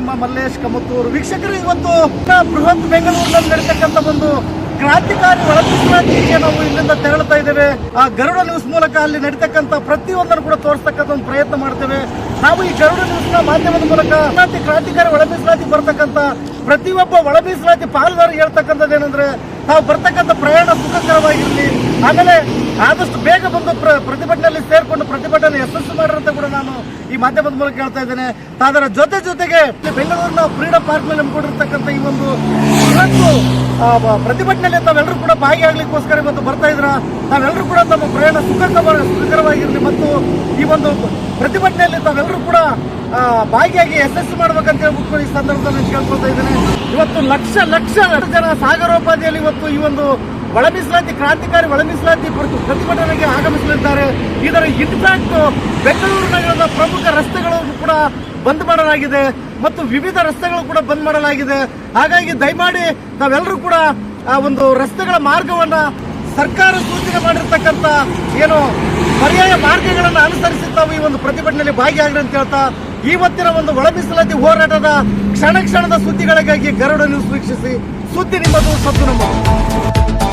ನಿಮ್ಮ ಮಲ್ಲೇಶ್ ಕಮತ್ತೂರು. ವೀಕ್ಷಕರು, ಇವತ್ತು ಬೃಹತ್ ಬೆಂಗಳೂರಿನಲ್ಲಿ ನಡೀತಕ್ಕಂಥ ಒಂದು ಕ್ರಾಂತಿಕಾರಿ ಒಳಮೀಸಲಾತಿಗೆ ನಾವು ಇಲ್ಲಿಂದ ತೆರಳುತ್ತಾ ಇದ್ದೇವೆ. ಆ ಗರುಡ ನ್ಯೂಸ್ ಮೂಲಕ ಅಲ್ಲಿ ನಡೀತಕ್ಕಂಥ ಪ್ರತಿಯೊಂದನ್ನು ಕೂಡ ತೋರಿಸ್ತಕ್ಕಂಥ ಒಂದು ಪ್ರಯತ್ನ ಮಾಡ್ತೇವೆ. ನಾವು ಈ ಗರುಡ ನ್ಯೂಸ್ನ ಮಾಧ್ಯಮದ ಮೂಲಕ ಕ್ರಾಂತಿಕಾರಿ ಒಳಮೀಸಲಾತಿ ಬರ್ತಕ್ಕಂಥ ಪ್ರತಿಯೊಬ್ಬ ಒಳಮೀಸಲಾತಿ ಪಾಲುದಾರ ಹೇಳ್ತಕ್ಕಂಥದ್ದು ಏನಂದ್ರೆ, ತಾವು ಬರ್ತಕ್ಕಂಥ ಪ್ರಯಾಣ ಸುಖಕರವಾಗಿರಲಿ, ಆಮೇಲೆ ಆದಷ್ಟು ಬೇಗ ಬಂದು ಪ್ರತಿಭಟನೆಯಲ್ಲಿ ಸೇರ್ಕೊಂಡು ಪ್ರತಿಭಟನೆ ಯಶಸ್ಸು ಮಾಡಿರಂತ ಕೂಡ ನಾನು ಈ ಮಾಧ್ಯಮದ ಮೂಲಕ ಹೇಳ್ತಾ ಇದ್ದೇನೆ. ಅದರ ಜೊತೆಗೆ ಬೆಂಗಳೂರಿನ ಫ್ರೀಡಂ ಪಾರ್ಕ್ ನಲ್ಲಿ ಹಮ್ಮಿಕೊಂಡಿರ್ತಕ್ಕಂಥ ಈ ಒಂದು ಪ್ರತಿಭಟನೆಯಲ್ಲಿ ತಾವೆಲ್ಲರೂ ಕೂಡ ಭಾಗಿಯಾಗಲಿಕ್ಕೋಸ್ಕರ ಇವತ್ತು ಬರ್ತಾ ಇದ್ರ. ತಾವೆಲ್ಲರೂ ಕೂಡ ತಮ್ಮ ಪ್ರಯಾಣ ಸುಖಕರವಾಗಿರಲಿ ಮತ್ತು ಈ ಒಂದು ಪ್ರತಿಭಟನೆಯಲ್ಲಿ ತಾವೆಲ್ಲರೂ ಕೂಡ ಭಾಗಿಯಾಗಿ ಯಶಸ್ಸು ಮಾಡ್ಬೇಕಂತ ಹೇಳ್ಬಿಟ್ಟು ಈ ಸಂದರ್ಭದಲ್ಲಿ ಕೇಳ್ಕೊಳ್ತಾ ಇದ್ದೇನೆ. ಇವತ್ತು ಲಕ್ಷ ಜನ ಸಾಗರೋಪಾದಿಯಲ್ಲಿ ಇವತ್ತು ಈ ಒಂದು ಒಳಮೀಸಲಾತಿ ಕ್ರಾಂತಿಕಾರಿ ಒಳಮೀಸಲಾತಿ ಪ್ರತಿಭಟನೆಗೆ ಆಗಮಿಸಲಿದ್ದಾರೆ. ಇದರ ಇಂಪ್ಯಾಕ್ಟ್ ಬೆಂಗಳೂರು ನಗರದ ಪ್ರಮುಖ ರಸ್ತೆಗಳನ್ನು ಕೂಡ ಬಂದ್ ಮಾಡಲಾಗಿದೆ ಮತ್ತು ವಿವಿಧ ರಸ್ತೆಗಳು ಕೂಡ ಬಂದ್ ಮಾಡಲಾಗಿದೆ. ಹಾಗಾಗಿ ದಯಮಾಡಿ ನಾವೆಲ್ಲರೂ ಕೂಡ ಆ ಒಂದು ರಸ್ತೆಗಳ ಮಾರ್ಗವನ್ನ ಸರ್ಕಾರ ಸೂಚನೆ ಮಾಡಿರ್ತಕ್ಕಂಥ ಏನು ಪರ್ಯಾಯ ಮಾರ್ಗಗಳನ್ನು ಅನುಸರಿಸಿ ತಾವು ಈ ಒಂದು ಪ್ರತಿಭಟನೆಯಲ್ಲಿ ಭಾಗಿಯಾಗ್ರಿ ಅಂತ ಹೇಳ್ತಾ, ಇವತ್ತಿನ ಒಂದು ಒಳಮೀಸಲಾತಿ ಹೋರಾಟದ ಕ್ಷಣದ ಸುದ್ದಿಗಳಿಗಾಗಿ ಗರುಡ ನ್ಯೂಸ್ ವೀಕ್ಷಿಸಿ. ಸುದ್ದಿ ನಿಮ್ಮದು, ಸತ್ತು ನಮ್ಮದು.